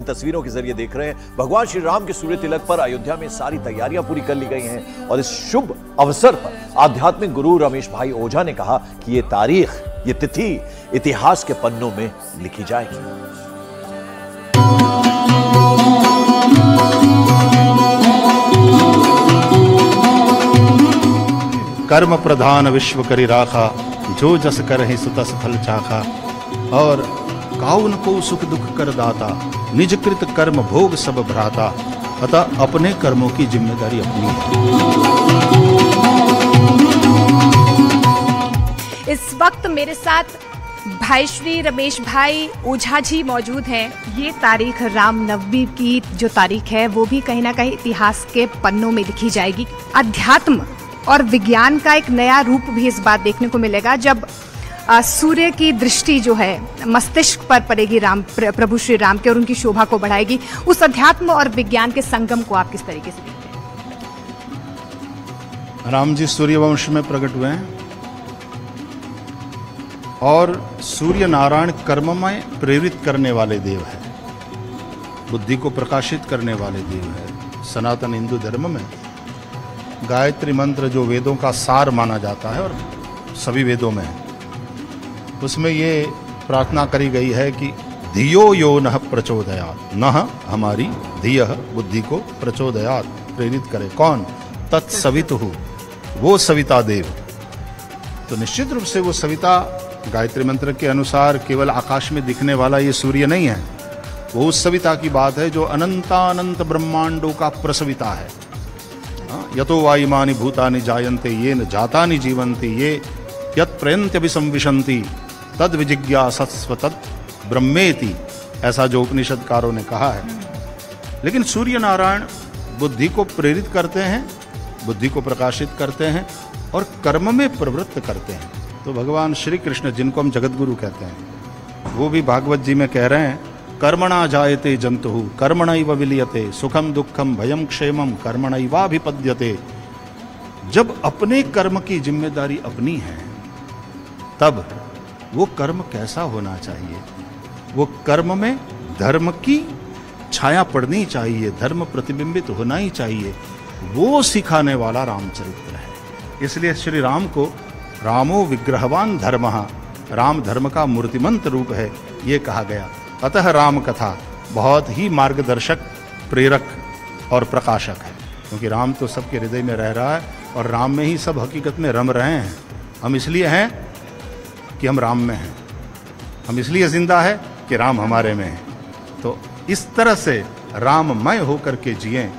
तस्वीरों के जरिए देख रहे हैं। भगवान श्री राम के सूर्य तिलक पर अयोध्या में सारी तैयारियां पूरी कर ली गई हैं और इस शुभ अवसर पर आध्यात्मिक गुरु रमेश भाई ओझा ने कहा कि ये तारीख, ये तिथि इतिहास के पन्नों में लिखी जाएगी। कर्म प्रधान विश्व करी राखा, जो जस करहि सु तस फल चाखा। और काउन को सुख दुख कर दाता, निज कृत कर्म भोग सब भ्राता। अतः अपने कर्मों की जिम्मेदारी अपनी है। इस वक्त मेरे साथ भाई श्री रमेश भाई ओझा जी मौजूद हैं। ये तारीख रामनवमी की जो तारीख है वो भी कहीं ना कहीं इतिहास के पन्नों में लिखी जाएगी। अध्यात्म और विज्ञान का एक नया रूप भी इस बात देखने को मिलेगा जब सूर्य की दृष्टि जो है मस्तिष्क पर पड़ेगी प्रभु श्री राम के और उनकी शोभा को बढ़ाएगी। उस अध्यात्म और विज्ञान के संगम को आप किस तरीके से देखते हैं? राम जी सूर्यवंश में प्रकट हुए हैं और सूर्य नारायण कर्म में प्रेरित करने वाले देव है, बुद्धि को प्रकाशित करने वाले देव है। सनातन हिंदू धर्म में गायत्री मंत्र जो वेदों का सार माना जाता है और सभी वेदों में है, उसमें ये प्रार्थना करी गई है कि धियो यो नः प्रचोदयात्, नः हमारी धिय बुद्धि को प्रचोदयात् प्रेरित करे। कौन? तत्सवितुः, वो सविता देव। तो निश्चित रूप से वो सविता गायत्री मंत्र के अनुसार केवल आकाश में दिखने वाला ये सूर्य नहीं है, वो उस सविता की बात है जो अनंतानंत ब्रह्मांडों का प्रसविता है। यतो वायुमानि भूतानि जायन्ते येन जातानि जीवन्ति ये यत् प्रयन्त्यभिसंविशन्ति तद विजिज्ञासस्व तत् ब्रह्मेति, ऐसा जो उपनिषदकारों ने कहा है। लेकिन सूर्य नारायण बुद्धि को प्रेरित करते हैं, बुद्धि को प्रकाशित करते हैं और कर्म में प्रवृत्त करते हैं। तो भगवान श्री कृष्ण, जिनको हम जगतगुरु कहते हैं, वो भी भागवत जी में कह रहे हैं कर्मणा जायते जंतुः कर्मणैव विलीयते, सुखम दुखम भयम क्षेमम कर्मणैवाभिपद्यते। जब अपने कर्म की जिम्मेदारी अपनी है तब वो कर्म कैसा होना चाहिए? वो कर्म में धर्म की छाया पड़नी चाहिए, धर्म प्रतिबिंबित होना ही चाहिए। वो सिखाने वाला रामचरित्र है। इसलिए श्री राम को रामो विग्रहवान धर्मः, राम धर्म का मूर्तिमंत रूप है, ये कहा गया। अतः राम कथा बहुत ही मार्गदर्शक, प्रेरक और प्रकाशक है, क्योंकि राम तो सबके हृदय में रह रहा है और राम में ही सब हकीकत में रम रहे हैं। हम इसलिए हैं कि हम राम में हैं, हम इसलिए जिंदा है कि राम हमारे में है। तो इस तरह से राममय होकर के जिएं,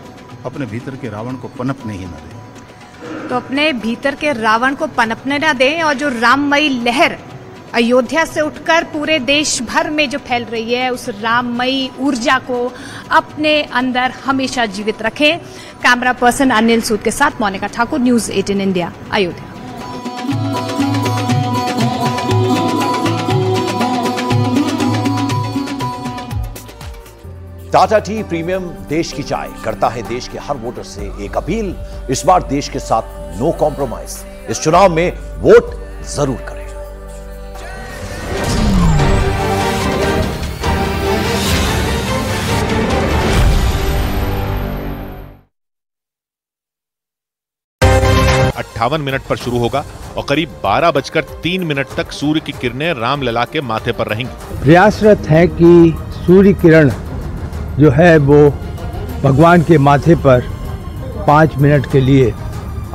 अपने भीतर के रावण को पनपने ही न दें। तो अपने भीतर के रावण को पनपने न दें और जो राममयी लहर अयोध्या से उठकर पूरे देश भर में जो फैल रही है, उस राममयी ऊर्जा को अपने अंदर हमेशा जीवित रखें। कैमरा पर्सन अनिल सूद के साथ Monika Thakur, news 18 India, Ayodhya. Tata tea premium देश की चाय करता है देश के हर वोटर से एक अपील, इस बार देश के साथ नो कॉम्प्रोमाइज। इस चुनाव में वोट जरूर करें। मिनट पर शुरू होगा और करीब 12:03 तक सूर्य की किरणें रामलला के माथे पर रहेंगी। प्रयासरत है कि सूर्य किरण जो है वो भगवान के माथे पर 5 मिनट के लिए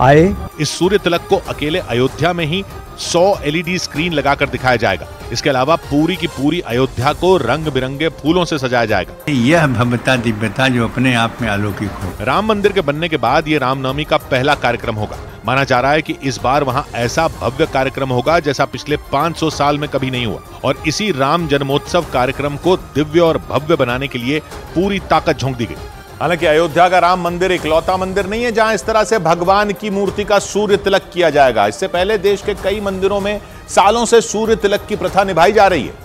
आए। इस सूर्य तिलक को अकेले अयोध्या में ही 100 LED स्क्रीन लगाकर दिखाया जाएगा। इसके अलावा पूरी की पूरी अयोध्या को रंग बिरंगे फूलों से सजाया जाएगा। यह भव्यता दिव्यता जो अपने आप में अलौकिक हो। राम मंदिर के बनने के बाद ये रामनवमी का पहला कार्यक्रम होगा। माना जा रहा है कि इस बार वहां ऐसा भव्य कार्यक्रम होगा जैसा पिछले 500 साल में कभी नहीं हुआ और इसी राम जन्मोत्सव कार्यक्रम को दिव्य और भव्य बनाने के लिए पूरी ताकत झोंक दी गई। हालांकि अयोध्या का राम मंदिर इकलौता मंदिर नहीं है जहां इस तरह से भगवान की मूर्ति का सूर्य तिलक किया जाएगा। इससे पहले देश के कई मंदिरों में सालों से सूर्य तिलक की प्रथा निभाई जा रही है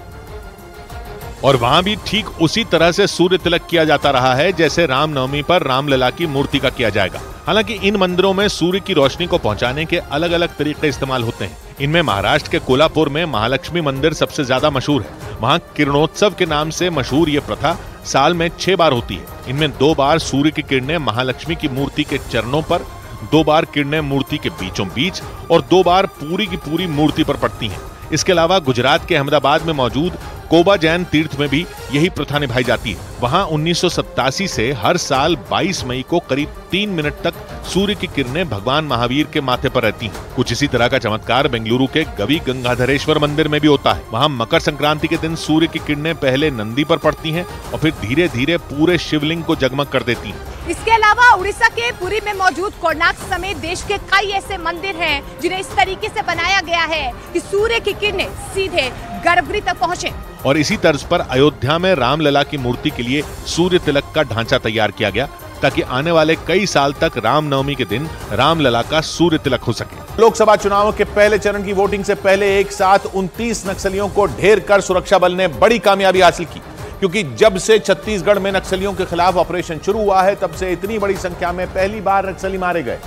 और वहां भी ठीक उसी तरह से सूर्य तिलक किया जाता रहा है जैसे रामनवमी पर रामलला की मूर्ति का किया जाएगा। हालांकि इन मंदिरों में सूर्य की रोशनी को पहुंचाने के अलग अलग तरीके इस्तेमाल होते हैं। इनमें महाराष्ट्र के कोल्हापुर में महालक्ष्मी मंदिर सबसे ज्यादा मशहूर है। वहां किरणोत्सव के नाम से मशहूर ये प्रथा साल में 6 बार होती है। इनमें 2 बार सूर्य की किरणें महालक्ष्मी की मूर्ति के चरणों पर, 2 बार किरणें मूर्ति के बीचों बीच और 2 बार पूरी की पूरी मूर्ति पर पड़ती हैं। इसके अलावा गुजरात के अहमदाबाद में मौजूद कोबा जैन तीर्थ में भी यही प्रथा निभाई जाती है। वहां 1987 से हर साल 22 मई को करीब 3 मिनट तक सूर्य की किरणें भगवान महावीर के माथे पर रहती हैं। कुछ इसी तरह का चमत्कार बेंगलुरु के गवी गंगाधरेश्वर मंदिर में भी होता है। वहां मकर संक्रांति के दिन सूर्य की किरणें पहले नंदी पर पड़ती हैं और फिर धीरे धीरे पूरे शिवलिंग को जगमग कर देती हैं। इसके अलावा उड़ीसा के पुरी में मौजूद कोणार्क समेत देश के कई ऐसे मंदिर हैं जिन्हें इस तरीके से बनाया गया है कि सूर्य की किरणें सीधे गर्भगृह तक पहुंचे। और इसी तर्ज पर अयोध्या में रामलला की मूर्ति के लिए सूर्य तिलक का ढांचा तैयार किया गया ताकि आने वाले कई साल तक रामनवमी के दिन रामलला का सूर्य तिलक हो सके। लोकसभा चुनाव के पहले चरण की वोटिंग से पहले एक साथ 29 नक्सलियों को ढेर कर सुरक्षा बल ने बड़ी कामयाबी हासिल की, क्योंकि जब से छत्तीसगढ़ में नक्सलियों के खिलाफ ऑपरेशन शुरू हुआ है तब से इतनी बड़ी संख्या में पहली बार नक्सली मारे गए।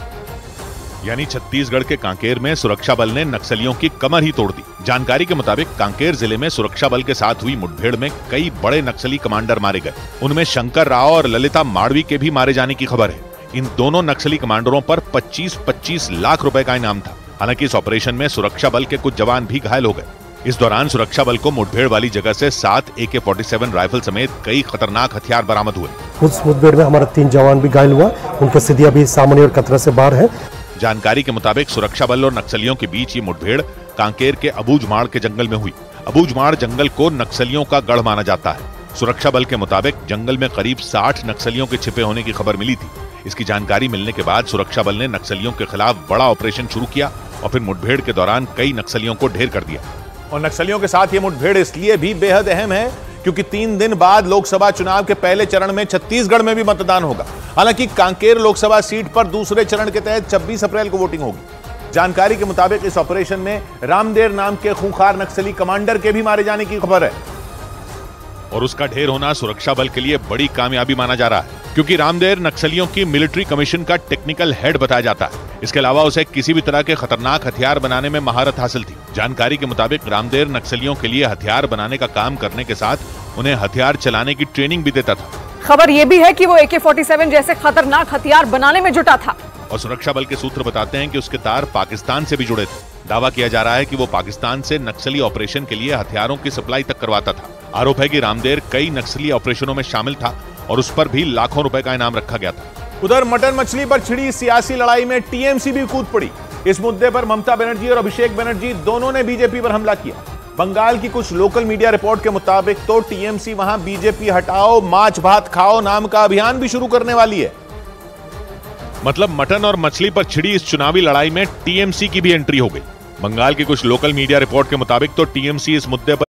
यानी छत्तीसगढ़ के कांकेर में सुरक्षा बल ने नक्सलियों की कमर ही तोड़ दी। जानकारी के मुताबिक कांकेर जिले में सुरक्षा बल के साथ हुई मुठभेड़ में कई बड़े नक्सली कमांडर मारे गए। उनमें शंकर राव और ललिता माड़वी के भी मारे जाने की खबर है। इन दोनों नक्सली कमांडरों पर 25-25 लाख रुपए का इनाम था। हालांकि इस ऑपरेशन में सुरक्षा बल के कुछ जवान भी घायल हो गए। इस दौरान सुरक्षा बल को मुठभेड़ वाली जगह से 7 AK-47 राइफल समेत कई खतरनाक हथियार बरामद हुए। उस मुठभेड़ में हमारा 3 जवान भी घायल हुआ। उनकी स्थिति अभी सामान्य और खतरा से बाहर है। जानकारी के मुताबिक सुरक्षा बल और नक्सलियों के बीच ये मुठभेड़ कांकेर के अबूझमाड़ के जंगल में हुई। अबूझमाड़ जंगल को नक्सलियों का गढ़ माना जाता है। सुरक्षा बल के मुताबिक जंगल में करीब 60 नक्सलियों के छिपे होने की खबर मिली थी। इसकी जानकारी मिलने के बाद सुरक्षा बल ने नक्सलियों के खिलाफ बड़ा ऑपरेशन शुरू किया और फिर मुठभेड़ के दौरान कई नक्सलियों को ढेर कर दिया। और नक्सलियों के साथ ये मुठभेड़ इसलिए भी बेहद अहम है क्योंकि 3 दिन बाद लोकसभा चुनाव के पहले चरण में छत्तीसगढ़ में भी मतदान होगा। हालांकि कांकेर लोकसभा सीट पर दूसरे चरण के तहत 26 अप्रैल को वोटिंग होगी। जानकारी के मुताबिक इस ऑपरेशन में रामदेव नाम के खूंखार नक्सली कमांडर के भी मारे जाने की खबर है और उसका ढेर होना सुरक्षा बल के लिए बड़ी कामयाबी माना जा रहा है, क्योंकि रामदेव नक्सलियों की मिलिट्री कमीशन का टेक्निकल हेड बताया जाता है। इसके अलावा उसे किसी भी तरह के खतरनाक हथियार बनाने में महारत हासिल थी। जानकारी के मुताबिक रामदेव नक्सलियों के लिए हथियार बनाने का काम करने के साथ उन्हें हथियार चलाने की ट्रेनिंग भी देता था। खबर यह भी है कि वो AK-47 जैसे खतरनाक हथियार बनाने में जुटा था। और सुरक्षा बल के सूत्र बताते हैं कि उसके तार पाकिस्तान से भी जुड़े थे। दावा किया जा रहा है कि वो पाकिस्तान से नक्सली ऑपरेशन के लिए हथियारों की सप्लाई तक करवाता था। आरोप है कि रामदेव कई नक्सली ऑपरेशनों में शामिल था और उस पर भी लाखों रुपए का इनाम रखा गया था। उधर मटन मछली पर छिड़ी सियासी लड़ाई में TMC भी कूद पड़ी। इस मुद्दे पर ममता बनर्जी और अभिषेक बनर्जी दोनों ने बीजेपी पर हमला किया। बंगाल की कुछ लोकल मीडिया रिपोर्ट के मुताबिक तो TMC वहां बीजेपी हटाओ माछ भात खाओ नाम का अभियान भी शुरू करने वाली है। मतलब मटन और मछली पर छिड़ी इस चुनावी लड़ाई में TMC की भी एंट्री हो गई। बंगाल की कुछ लोकल मीडिया रिपोर्ट के मुताबिक तो TMC इस मुद्दे पर